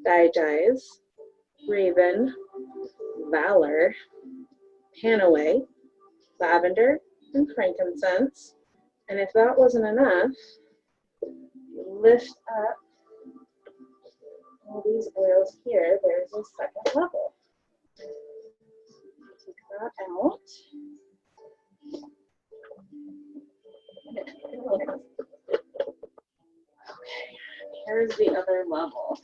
Dyes, Raven, Valor, Panawe, Lavender, and frankincense. And if that wasn't enough, lift up all these oils here. There's a second level. Take that out. Okay, here's the other level.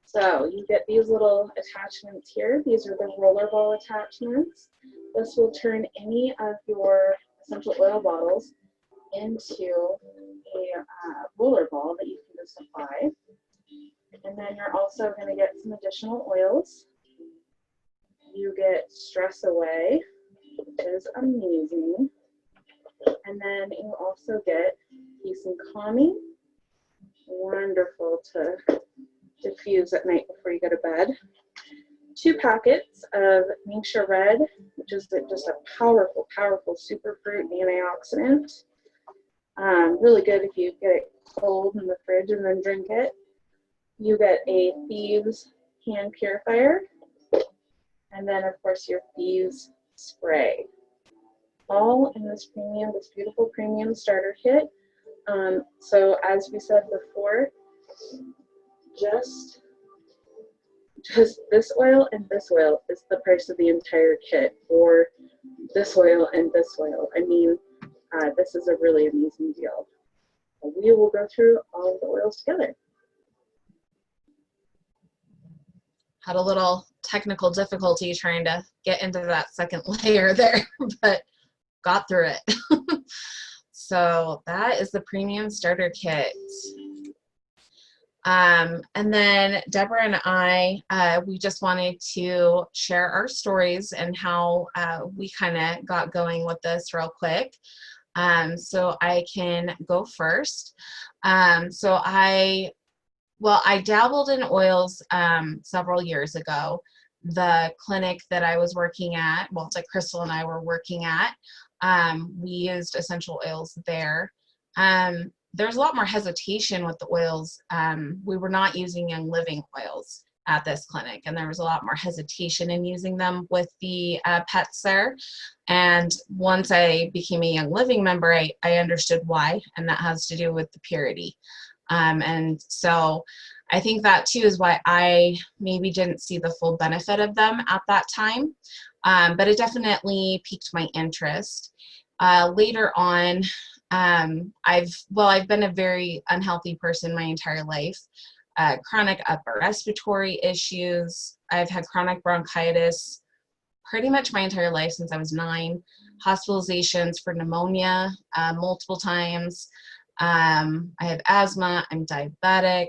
So you get these little attachments here. These are the roller ball attachments. This will turn any of your essential oil bottles into a roller ball that you can just apply. And then you're also going to get some additional oils. You get Stress Away, which is amazing. And then you also get Peace and Calming. Wonderful to diffuse at night before you go to bed. 2 packets of Ningxia Red, which is just a powerful, powerful superfruit antioxidant. Really good if you get it cold in the fridge and then drink it. You get a Thieves hand purifier, and then of course your Thieves spray. All in this beautiful premium starter kit. So as we said before, just this oil and this oil is the price of the entire kit, or this oil and this oil. I mean, this is a really amazing deal. We will go through all of the oils together. Had a little technical difficulty trying to get into that second layer there, but got through it. So that is the premium starter kit. And then Deborah and I, we just wanted to share our stories and how we kind of got going with this real quick. So I can go first. So I dabbled in oils several years ago. The clinic that I was working at, well, that Crystal and I were working at, we used essential oils there. There's a lot more hesitation with the oils. We were not using Young Living oils at this clinic, and there was a lot more hesitation in using them with the pets there. And once I became a Young Living member, I understood why, and that has to do with the purity. And so I think that too is why I maybe didn't see the full benefit of them at that time, but it definitely piqued my interest. Later on, I've been a very unhealthy person my entire life. Chronic upper respiratory issues. I've had chronic bronchitis pretty much my entire life since I was 9. Hospitalizations for pneumonia multiple times. I have asthma. I'm diabetic.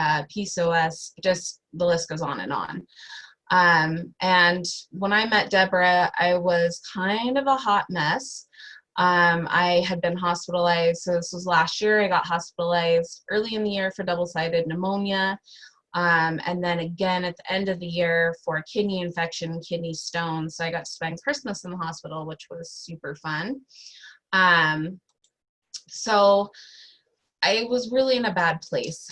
PCOS. Just the list goes on and on. And when I met Deborah, I was kind of a hot mess. I had been hospitalized, so this was last year. I got hospitalized early in the year for double-sided pneumonia, and then again at the end of the year for kidney infection and kidney stones. So I got to spend Christmas in the hospital, which was super fun. So I was really in a bad place.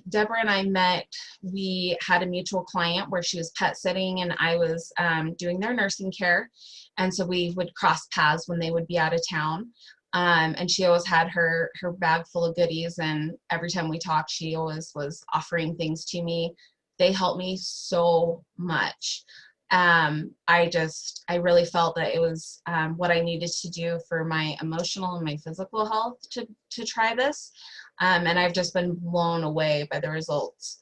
Deborah and I met, we had a mutual client where she was pet sitting and I was doing their nursing care. And so we would cross paths when they would be out of town. And she always had her bag full of goodies. And every time we talked, she always was offering things to me. They helped me so much. I really felt that it was what I needed to do for my emotional and my physical health to try this. And I've just been blown away by the results.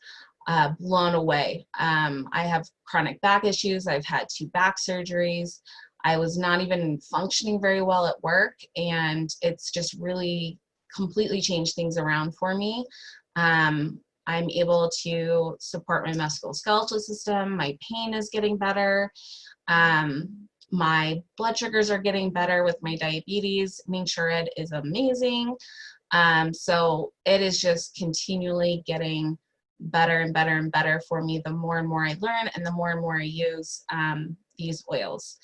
Blown away. I have chronic back issues. I've had 2 back surgeries. I was not even functioning very well at work, and it's just really completely changed things around for me. I'm able to support my musculoskeletal system. My pain is getting better. My blood sugars are getting better with my diabetes. Ningxia Red is amazing. So it is just continually getting better and better and better for me the more and more I learn and the more and more I use these oils.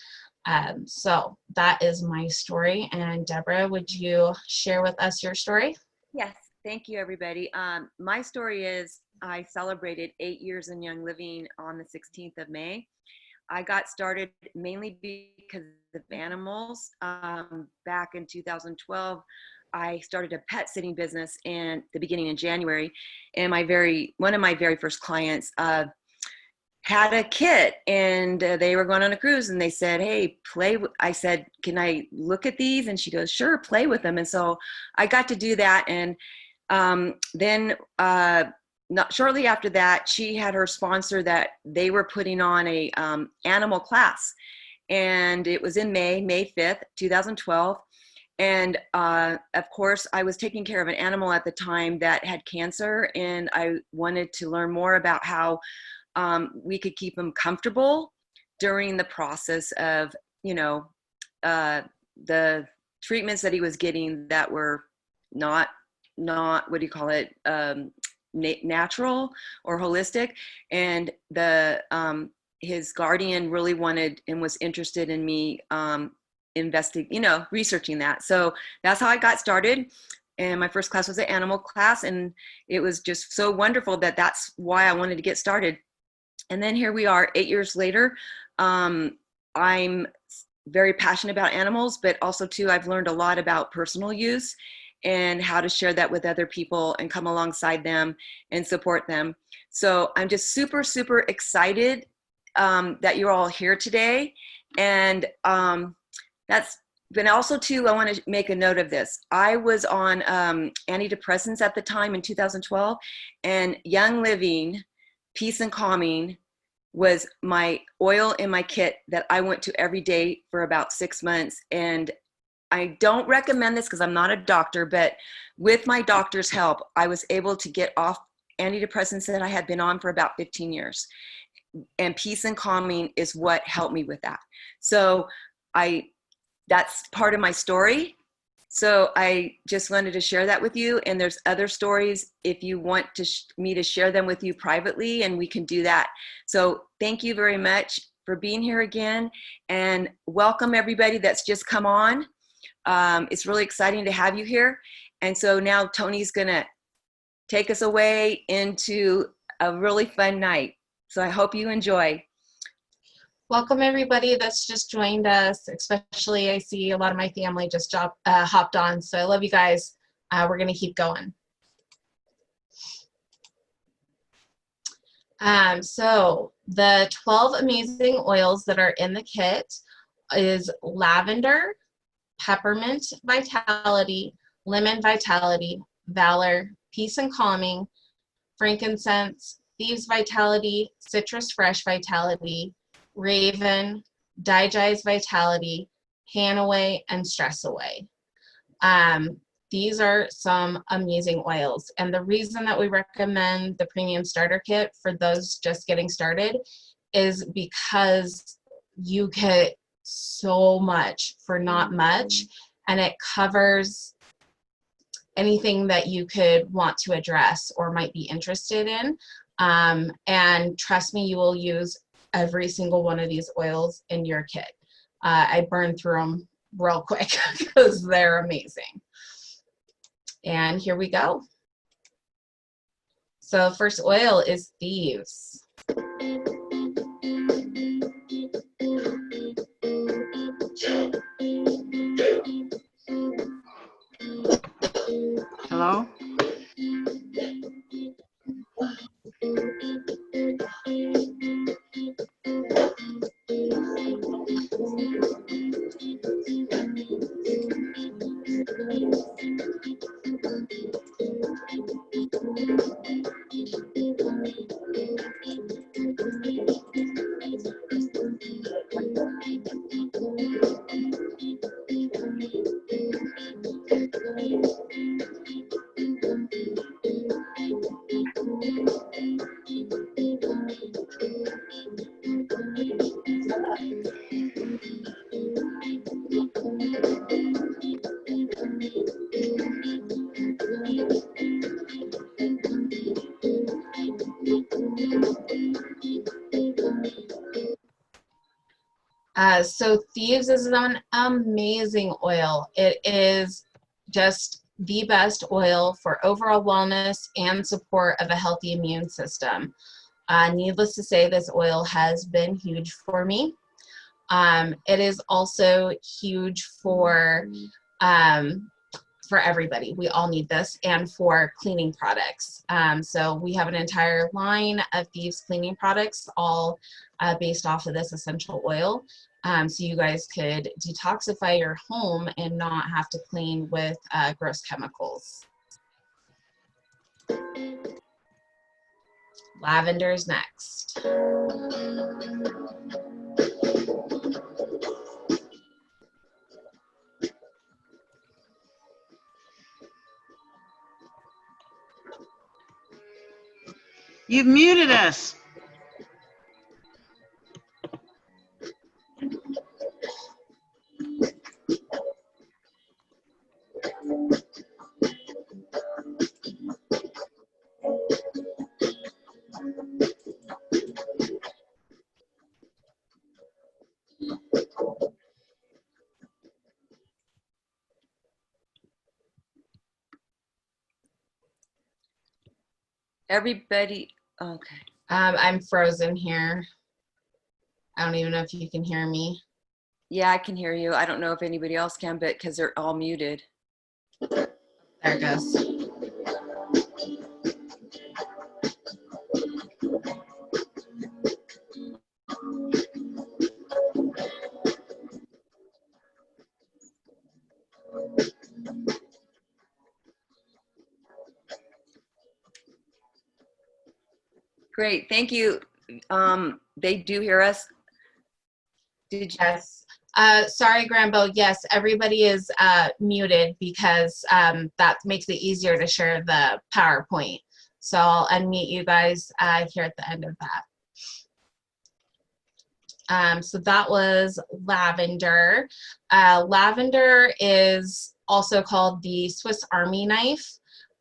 So that is my story. And Deborah, would you share with us your story? Yes, thank you, everybody. My story is I celebrated 8 years in Young Living on the 16th of May. I got started mainly because of animals. Back in 2012, I started a pet sitting business in the beginning of January, and one of my very first clients had a kit, and they were going on a cruise, and they said, "Hey, play." I said, "Can I look at these?" And she goes, "Sure, play with them." And so I got to do that, and then not shortly after that, she had her sponsor that they were putting on a animal class, and it was in May 5th, 2012. And of course, I was taking care of an animal at the time that had cancer, and I wanted to learn more about how we could keep him comfortable during the process of, the treatments that he was getting that were not what do you call it, natural or holistic. And his guardian really wanted and was interested in me researching that. So that's how I got started. And my first class was an animal class, and it was just so wonderful that's why I wanted to get started. And then here we are 8 years later. I'm very passionate about animals, but also too, I've learned a lot about personal use and how to share that with other people and come alongside them and support them. So I'm just super, super excited that you're all here today. And but also too, I want to make a note of this. I was on antidepressants at the time in 2012, and Young Living, Peace and Calming was my oil in my kit that I went to every day for about 6 months. And I don't recommend this because I'm not a doctor, but with my doctor's help, I was able to get off antidepressants that I had been on for about 15 years. And Peace and Calming is what helped me with that. So that's part of my story. So I just wanted to share that with you. And there's other stories if you want me to share them with you privately, and we can do that. So thank you very much for being here again, and welcome everybody that's just come on. It's really exciting to have you here. And so now Tony's gonna take us away into a really fun night. So I hope you enjoy. Welcome everybody that's just joined us, especially I see a lot of my family just hopped on, so I love you guys. We're gonna keep going. So the 12 amazing oils that are in the kit is lavender, peppermint vitality, lemon vitality, valor, peace and calming, frankincense, thieves vitality, citrus fresh vitality, Raven, Digest Vitality, Panawe, and Stress Away. These are some amazing oils. And the reason that we recommend the Premium Starter Kit for those just getting started is because you get so much for not much, and it covers anything that you could want to address or might be interested in. And trust me, you will use every single one of these oils in your kit. I burned through them real quick because they're amazing. And here we go. So first oil is Thieves. Hello? So Thieves is an amazing oil. It is just the best oil for overall wellness and support of a healthy immune system. Needless to say, this oil has been huge for me. It is also huge for everybody. We all need this, and for cleaning products. So we have an entire line of Thieves cleaning products, all based off of this essential oil. So you guys could detoxify your home and not have to clean with gross chemicals. Lavender's next. You've muted us. Everybody, okay. I'm frozen here. I don't even know if you can hear me. Yeah, I can hear you. I don't know if anybody else can, but because they're all muted. There it goes. Great, thank you. They do hear us. Did you? Yes. Sorry, Grambo. Yes, everybody is muted because that makes it easier to share the PowerPoint. So I'll unmute you guys here at the end of that. So that was lavender. Lavender is also called the Swiss Army knife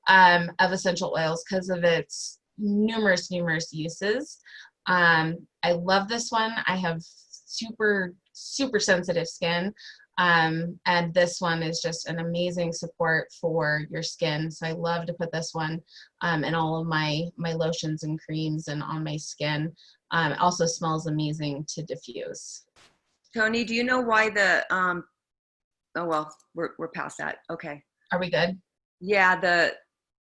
of essential oils because of its numerous uses. I love this one. I have super sensitive skin, and this one is just an amazing support for your skin. So I love to put this one in all of my lotions and creams and on my skin. It also smells amazing to diffuse. Tony, do you know why the oh well, we're past that. Okay. Are we good? Yeah,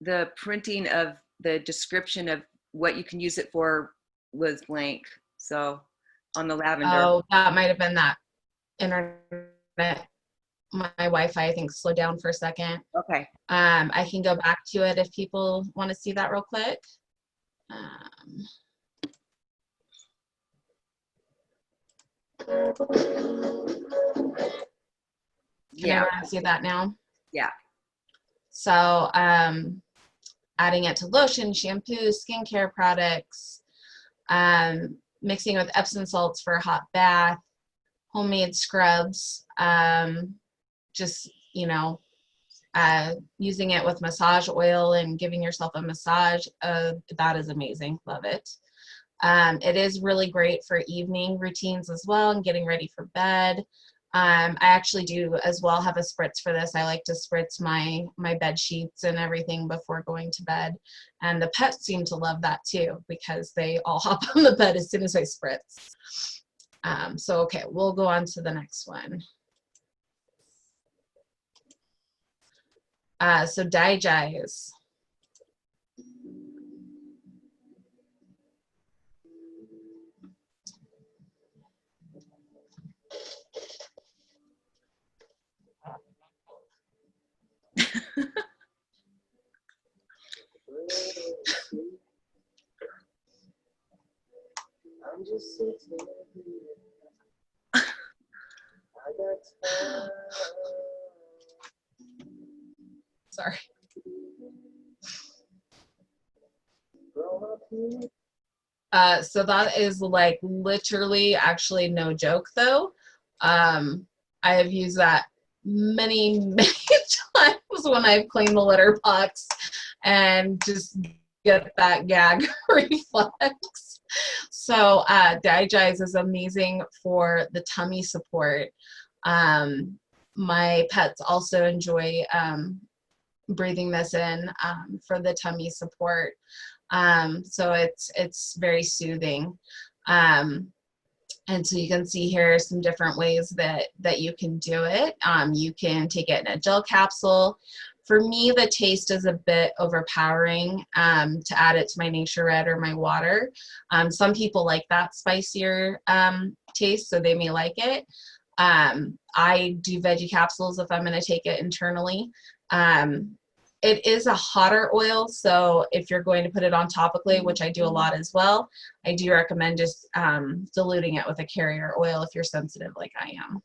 the printing of the description of what you can use it for was blank. So on the lavender. Oh, that might have been that internet. My Wi-Fi, I think, slowed down for a second. Okay. I can go back to it if people want to see that real quick. Yeah. Can I see that now? Yeah. So adding it to lotion, shampoo, skincare products, mixing with Epsom salts for a hot bath, homemade scrubs, just, you know, using it with massage oil and giving yourself a massage, that is amazing. Love it. It is really great for evening routines as well and getting ready for bed. I actually do as well have a spritz for this. I like to spritz my bed sheets and everything before going to bed. And the pets seem to love that too because they all hop on the bed as soon as I spritz. So, okay, we'll go on to the next one. So Digize. I'm just sitting here. I got time. Sorry. So that is like literally, actually no joke though. I have used that many times when I've cleaned the litter box and just get that gag reflex. So Digize is amazing for the tummy support. My pets also enjoy breathing this in for the tummy support. So it's very soothing. And so you can see here some different ways that you can do it. You can take it in a gel capsule. For me, the taste is a bit overpowering to add it to my Nature Red or my water. Some people like that spicier taste, so they may like it. I do veggie capsules if I'm going to take it internally. It is a hotter oil, so if you're going to put it on topically, which I do a lot as well, I do recommend just diluting it with a carrier oil if you're sensitive like I am.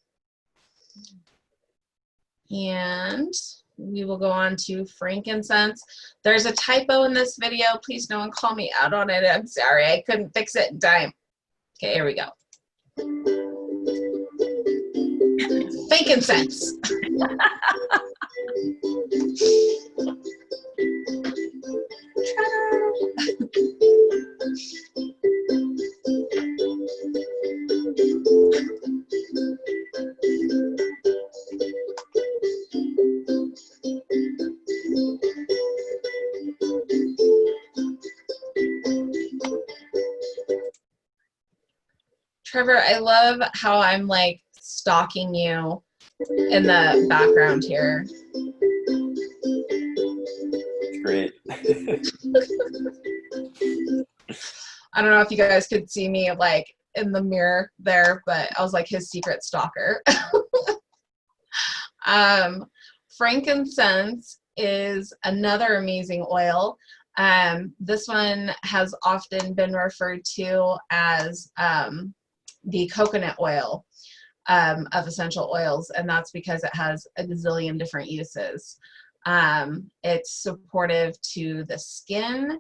And we will go on to frankincense. There's a typo in this video. Please no one call me out on it. I'm sorry, I couldn't fix it in time. Okay, here we go. Frankincense. Trevor, I love how I'm like stalking you in the background here. Great. I don't know if you guys could see me like in the mirror there, but I was like his secret stalker. Frankincense is another amazing oil. This one has often been referred to as the coconut oil of essential oils, and that's because it has a gazillion different uses. It's supportive to the skin,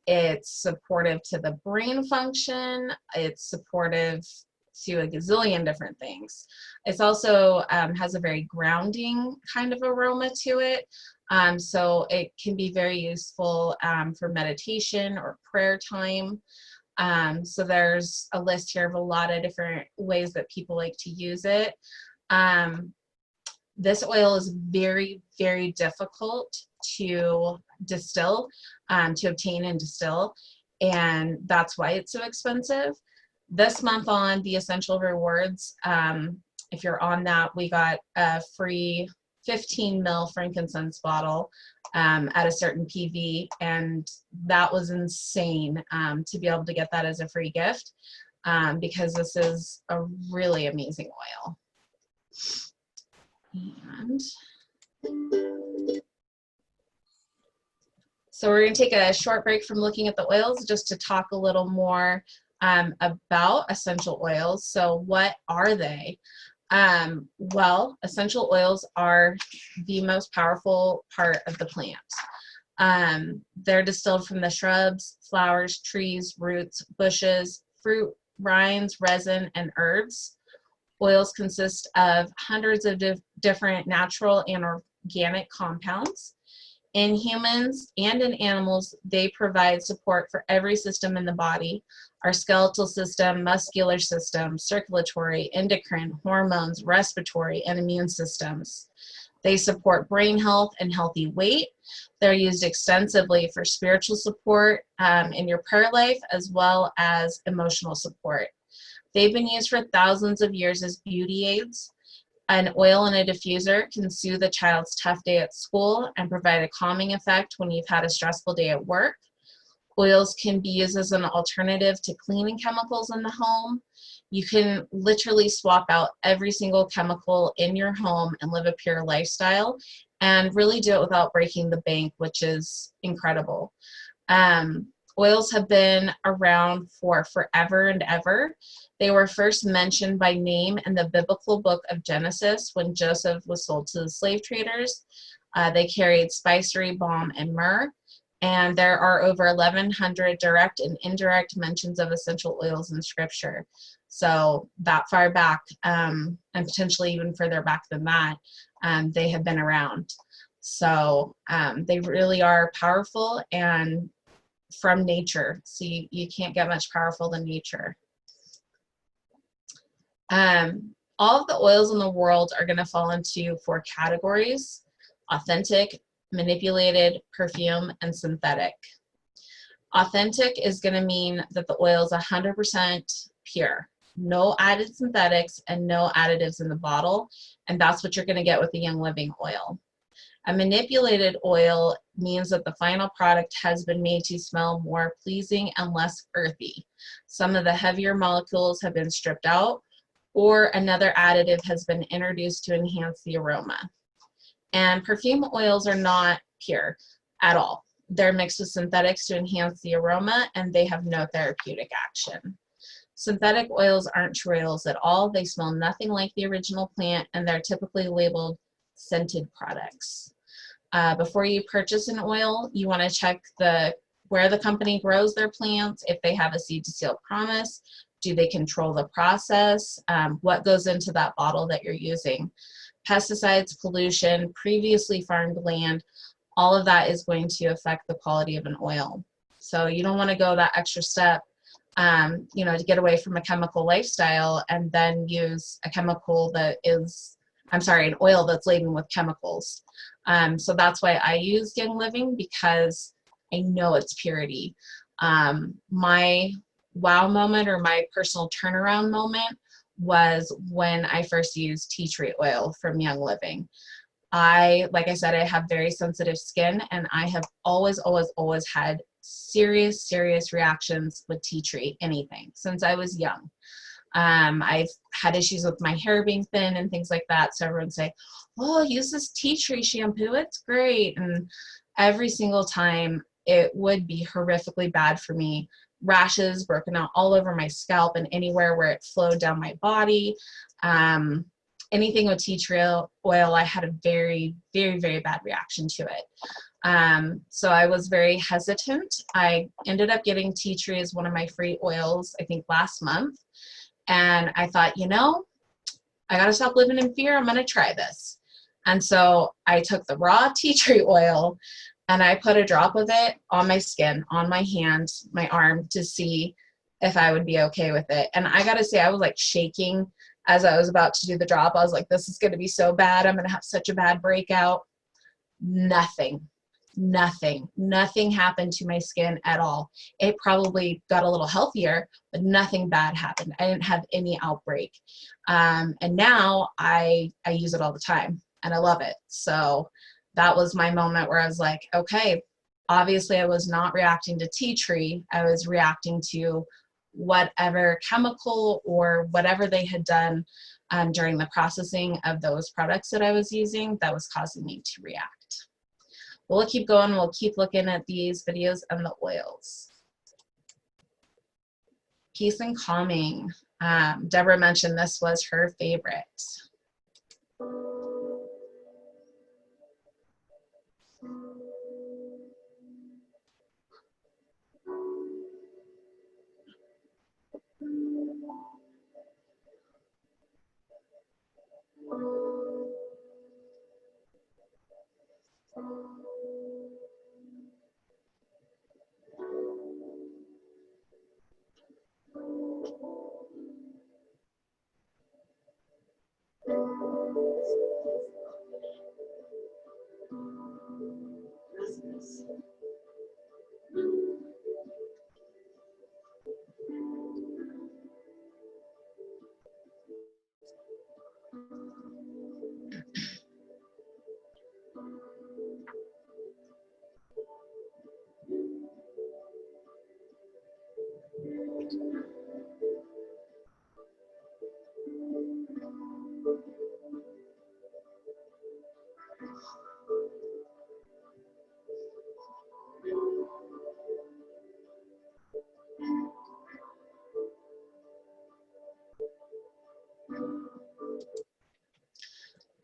it's supportive to the brain function, it's supportive to a gazillion different things. It's also has a very grounding kind of aroma to it. So it can be very useful for meditation or prayer time. So there's a list here of a lot of different ways that people like to use it. This oil is very, very difficult to distill, to obtain and distill, and that's why it's so expensive. This month on the Essential Rewards, if you're on that, we got a free 15 ml frankincense bottle at a certain PV, and that was insane to be able to get that as a free gift because this is a really amazing oil. And so we're going to take a short break from looking at the oils just to talk a little more about essential oils. So what are they? Well, essential oils are the most powerful part of the plant. They're distilled from the shrubs, flowers, trees, roots, bushes, fruit, rinds, resin, and herbs. Oils consist of hundreds of different natural and organic compounds. In humans and in animals, they provide support for every system in the body: our skeletal system, muscular system, circulatory, endocrine, hormones, respiratory, and immune systems. They support brain health and healthy weight. They're used extensively for spiritual support in your prayer life, as well as emotional support. They've been used for thousands of years as beauty aids. An oil in a diffuser can soothe a child's tough day at school and provide a calming effect when you've had a stressful day at work. Oils can be used as an alternative to cleaning chemicals in the home. You can literally swap out every single chemical in your home and live a pure lifestyle and really do it without breaking the bank, which is incredible. Oils have been around for forever and ever. They were first mentioned by name in the biblical book of Genesis when Joseph was sold to the slave traders. They carried spicery, balm, and myrrh. And there are over 1,100 direct and indirect mentions of essential oils in Scripture. So that far back, and potentially even further back than that, they have been around. So they really are powerful and from nature. So you can't get much powerful than nature. All of the oils in the world are going to fall into 4 categories: authentic, manipulated, perfume, and synthetic. Authentic is going to mean that the oil is 100% pure. No added synthetics and no additives in the bottle. And that's what you're going to get with the Young Living oil. A manipulated oil means that the final product has been made to smell more pleasing and less earthy. Some of the heavier molecules have been stripped out, or another additive has been introduced to enhance the aroma. And perfume oils are not pure at all. They're mixed with synthetics to enhance the aroma, and they have no therapeutic action. Synthetic oils aren't true oils at all. They smell nothing like the original plant, and they're typically labeled scented products. Before you purchase an oil, you want to check where the company grows their plants, if they have a seed to seal promise, do they control the process, what goes into that bottle that you're using. Pesticides, pollution, previously farmed land, all of that is going to affect the quality of an oil. So you don't want to go that extra step, to get away from a chemical lifestyle and then use a chemical that is, an oil that's laden with chemicals. So that's why I use Young Living, because I know it's purity. My wow moment, or my personal turnaround moment, was when I first used tea tree oil from Young Living. Like I said, I have very sensitive skin, and I have always had serious reactions with tea tree, anything, since I was young. I've had issues with my hair being thin and things like that. So everyone say, oh, use this tea tree shampoo, it's great. And every single time it would be horrifically bad for me. Rashes broken out all over my scalp and anywhere where it flowed down my body. Anything with tea tree oil, I had a very bad reaction to it. So I was very hesitant. I ended up getting tea tree as one of my free oils, I think last month. And I thought, I got to stop living in fear. I'm going to try this. And so I took the raw tea tree oil and I put a drop of it on my skin, on my hand, my arm, to see if I would be okay with it. And I got to say, I was like shaking as I was about to do the drop. I was like, this is going to be so bad. I'm going to have such a bad breakout. Nothing happened to my skin at all. It probably got a little healthier, but nothing bad happened. I didn't have any outbreak. And now I use it all the time and I love it. So that was my moment where I was like, okay, obviously I was not reacting to tea tree. I was reacting to whatever chemical or whatever they had done during the processing of those products that I was using that was causing me to react. We'll keep going. We'll keep looking at these videos and the oils. Peace and calming. Deborah mentioned this was her favorite.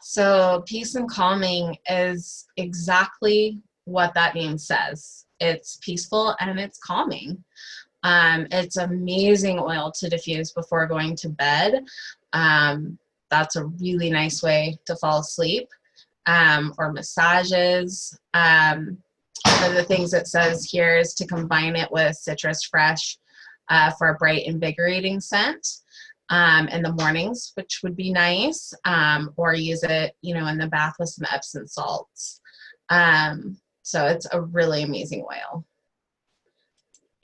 So peace and calming is exactly what that name says. It's peaceful and it's calming. It's amazing oil to diffuse before going to bed. That's a really nice way to fall asleep. Or massages. One of the things it says here is to combine it with citrus fresh for a bright, invigorating scent in the mornings, which would be nice, or use it, in the bath with some Epsom salts. So it's a really amazing oil.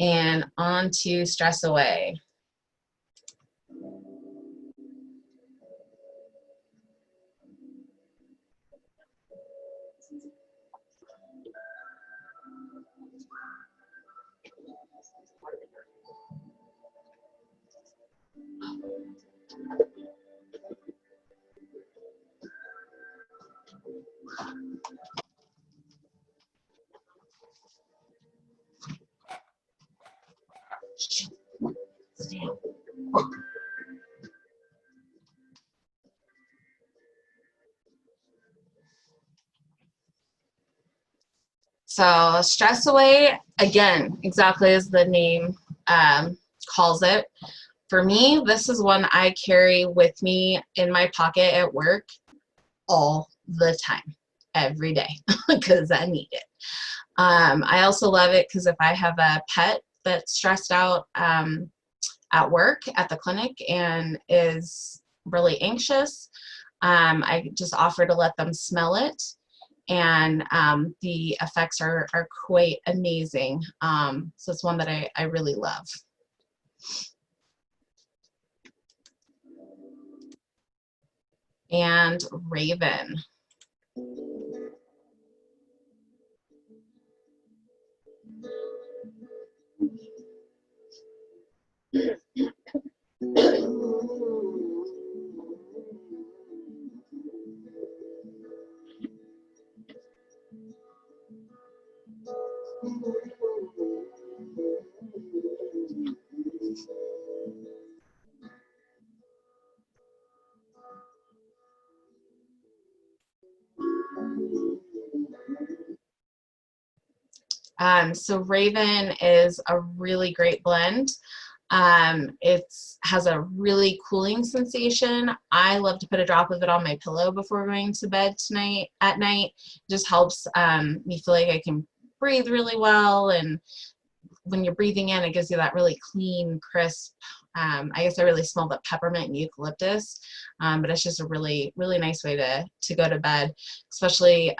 And on to Stress Away. So Stress Away, again, exactly as the name calls it. For me, this is one I carry with me in my pocket at work all the time, every day, because I need it. I also love it because if I have a pet that's stressed out at work, at the clinic, and is really anxious, I just offer to let them smell it. And the effects are quite amazing. So it's one that I really love. And Raven. So Raven is a really great blend. It has a really cooling sensation. I love to put a drop of it on my pillow before going to bed at night. It just helps me feel like I can breathe really well, and when you're breathing in, it gives you that really clean, crisp, I guess I really smell the peppermint and eucalyptus, but it's just a really, really nice way to go to bed, especially,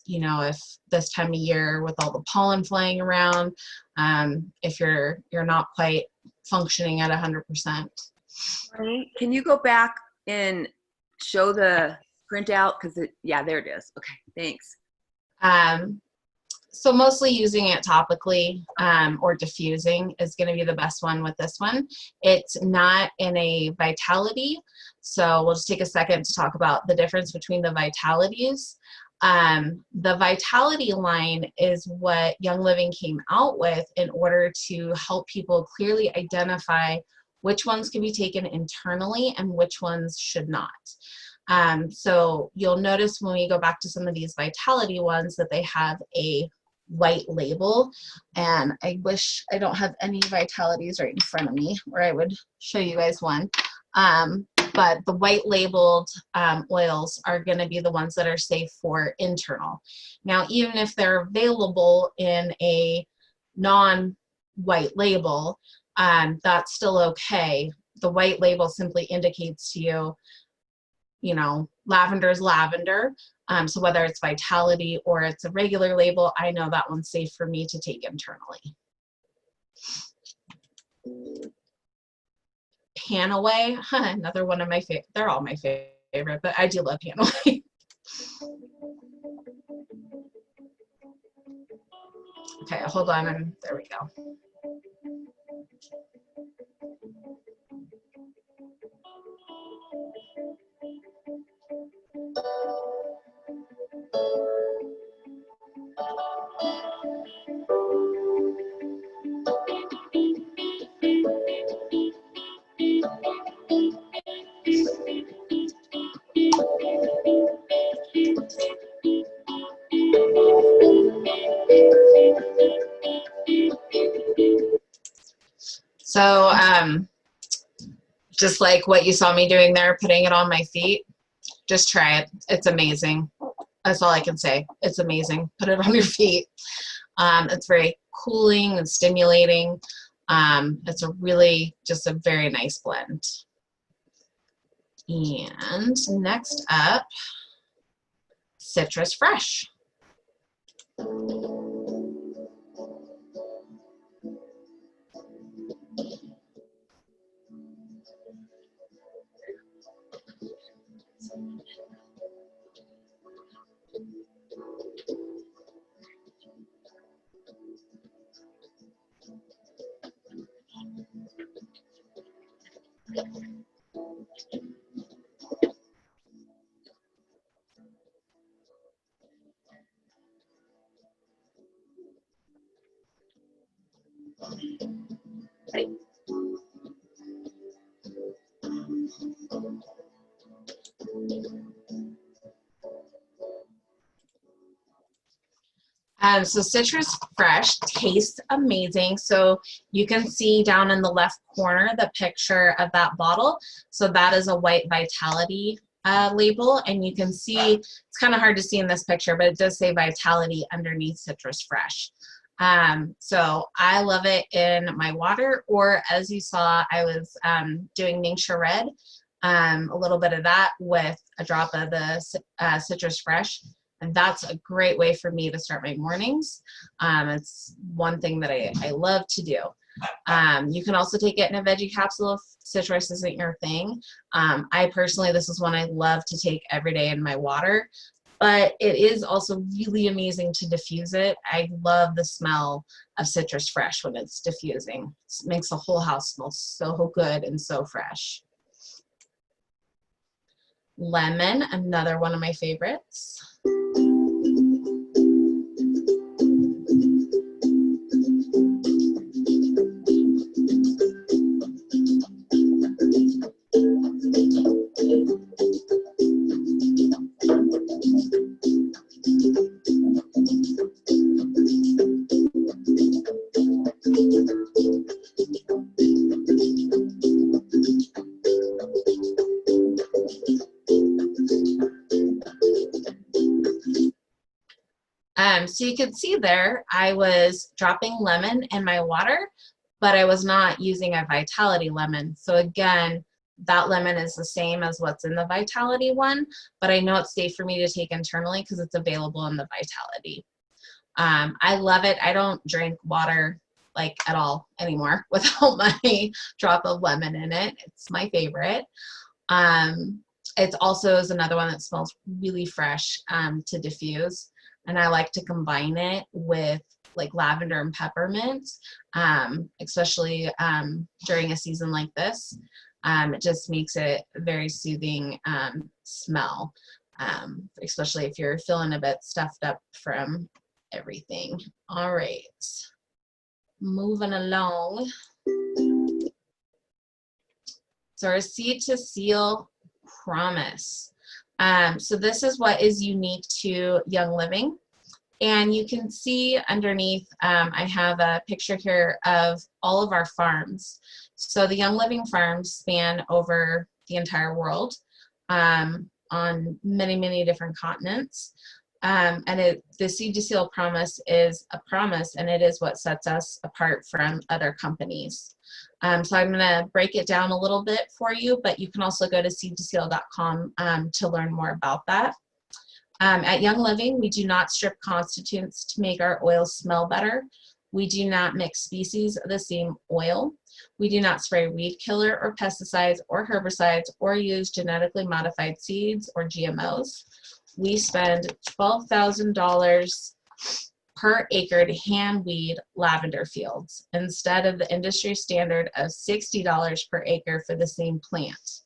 you know, if this time of year with all the pollen flying around, if you're not quite functioning at 100%. Right. Can you go back and show the printout? Because yeah, there it is. Okay, thanks. So mostly using it topically or diffusing is going to be the best one with this one. It's not in a vitality, so we'll just take a second to talk about the difference between the vitalities. The vitality line is what Young Living came out with in order to help people clearly identify which ones can be taken internally and which ones should not. So you'll notice when we go back to some of these vitality ones that they have a white label, and I wish I don't have any vitalities right in front of me or I would show you guys one. But the white labeled oils are going to be the ones that are safe for internal. Now, even if they're available in a non-white label, that's still okay. The white label simply indicates to you, you know, lavender is lavender. So whether it's vitality or it's a regular label, I know that one's safe for me to take internally. Panawe, another one of my favorite. They're all my favorite, but I do love Panawe. Okay, hold on, and there we go. So just like what you saw me doing there, putting it on my feet, just try it. It's amazing. That's all I can say. It's amazing. Put it on your feet. It's very cooling and stimulating. It's a really just a very nice blend. And next up, Citrus Fresh. So Citrus Fresh tastes amazing. So you can see down in the left corner the picture of that bottle. So that is a white Vitality label, and you can see, it's kind of hard to see in this picture, but it does say Vitality underneath Citrus Fresh. So I love it in my water, or as you saw, I was doing Ningxia Red, a little bit of that with a drop of the Citrus Fresh. And that's a great way for me to start my mornings. It's one thing that I love to do. You can also take it in a veggie capsule if citrus isn't your thing. I personally, this is one I love to take every day in my water, but it is also really amazing to diffuse it. I love the smell of Citrus Fresh when it's diffusing. It makes the whole house smell so good and so fresh. Lemon, another one of my favorites. So you can see there, I was dropping lemon in my water, but I was not using a Vitality lemon. So again, that lemon is the same as what's in the Vitality one, but I know it's safe for me to take internally because it's available in the Vitality. I love it. I don't drink water like at all anymore without my drop of lemon in it. It's my favorite. It also is another one that smells really fresh to diffuse. And I like to combine it with like lavender and peppermint, especially during a season like this. It just makes it a very soothing smell, especially if you're feeling a bit stuffed up from everything. All right, moving along. So our Seed to Seal Promise. So this is what is unique to Young Living. And you can see underneath, I have a picture here of all of our farms. So the Young Living farms span over the entire world on many, many different continents. And the Seed to Seal Promise is a promise, and it is what sets us apart from other companies. So I'm going to break it down a little bit for you, but you can also go to seedtoseal.com to learn more about that. At Young Living, we do not strip constituents to make our oils smell better. We do not mix species of the same oil. We do not spray weed killer or pesticides or herbicides or use genetically modified seeds or GMOs. We spend $12,000 per acre to hand weed lavender fields instead of the industry standard of $60 per acre for the same plant.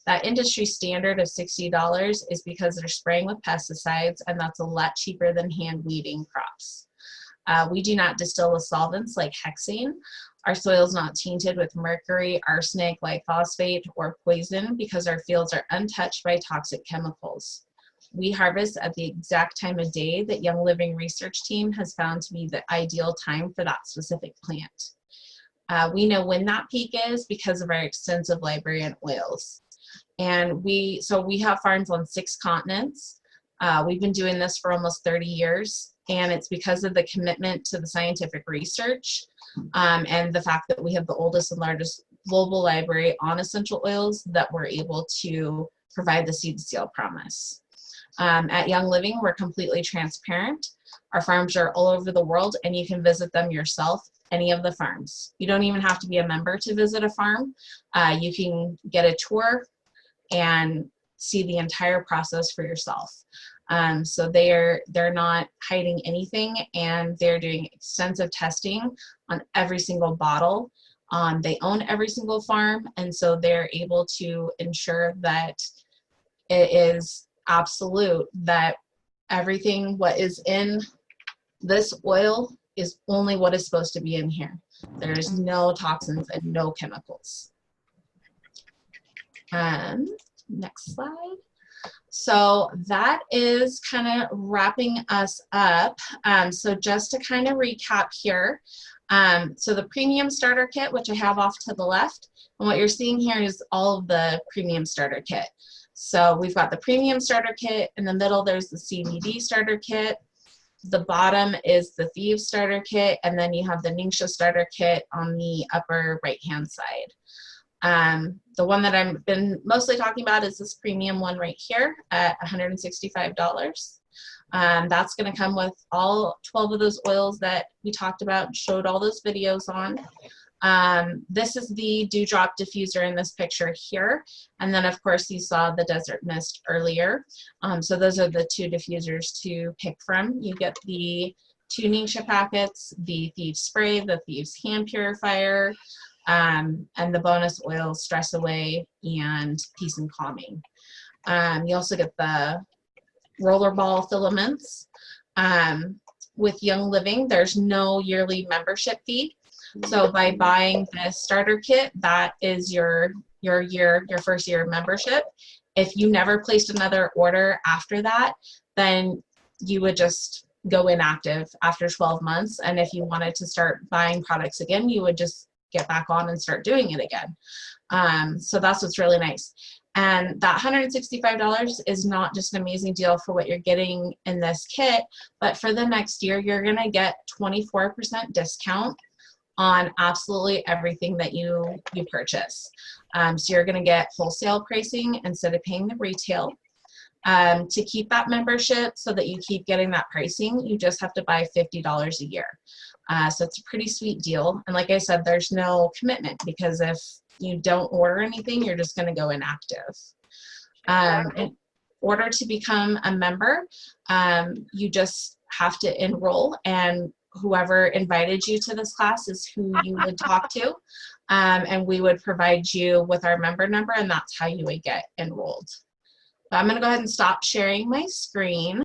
That industry standard of $60 is because they're spraying with pesticides, and that's a lot cheaper than hand weeding crops. We do not distill with solvents like hexane. Our soil is not tainted with mercury, arsenic, glyphosate, or poison because our fields are untouched by toxic chemicals. We harvest at the exact time of day that Young Living research team has found to be the ideal time for that specific plant. We know when that peak is because of our extensive library and oils. And we have farms on 6 continents. We've been doing this for almost 30 years, and it's because of the commitment to the scientific research and the fact that we have the oldest and largest global library on essential oils that we're able to provide the Seed to Seal Promise. At Young Living, we're completely transparent. Our farms are all over the world, and you can visit them yourself, any of the farms. You don't even have to be a member to visit a farm. You can get a tour and see the entire process for yourself. So they're not hiding anything, and they're doing extensive testing on every single bottle. They own every single farm, and so they're able to ensure that it is absolute that everything what is in this oil is only what is supposed to be in here. There's no toxins and no chemicals. Next slide. So that is kind of wrapping us up. So just to kind of recap here, so the premium starter kit, which I have off to the left, and what you're seeing here is all of the premium starter kit. So we've got the premium starter kit. In the middle, there's the CBD starter kit. The bottom is the Thieves starter kit, and then you have the Ningxia starter kit on the upper right-hand side. The one that I've been mostly talking about is this premium one right here at $165. That's going to come with all 12 of those oils that we talked about and showed all those videos on. This is the dewdrop diffuser in this picture here. And then of course you saw the desert mist earlier. So those are the two diffusers to pick from. You get the 2 Ningxia packets, the Thieves spray, the Thieves hand purifier, and the bonus oil stress away and peace and calming. You also get the rollerball filaments. With Young Living, there's no yearly membership fee. So by buying the starter kit, that is your first year of membership. If you never placed another order after that, then you would just go inactive after 12 months. And if you wanted to start buying products again, you would just get back on and start doing it again. So that's what's really nice. And that $165 is not just an amazing deal for what you're getting in this kit, but for the next year, you're gonna get 24% discount on absolutely everything that you purchase. So you're gonna get wholesale pricing instead of paying the retail. To keep that membership so that you keep getting that pricing, you just have to buy $50 a year. So it's a pretty sweet deal. And like I said, there's no commitment because if you don't order anything, you're just gonna go inactive. In order to become a member, you just have to enroll, and whoever invited you to this class is who you would talk to. And we would provide you with our member number, and that's how you would get enrolled. So I'm gonna go ahead and stop sharing my screen.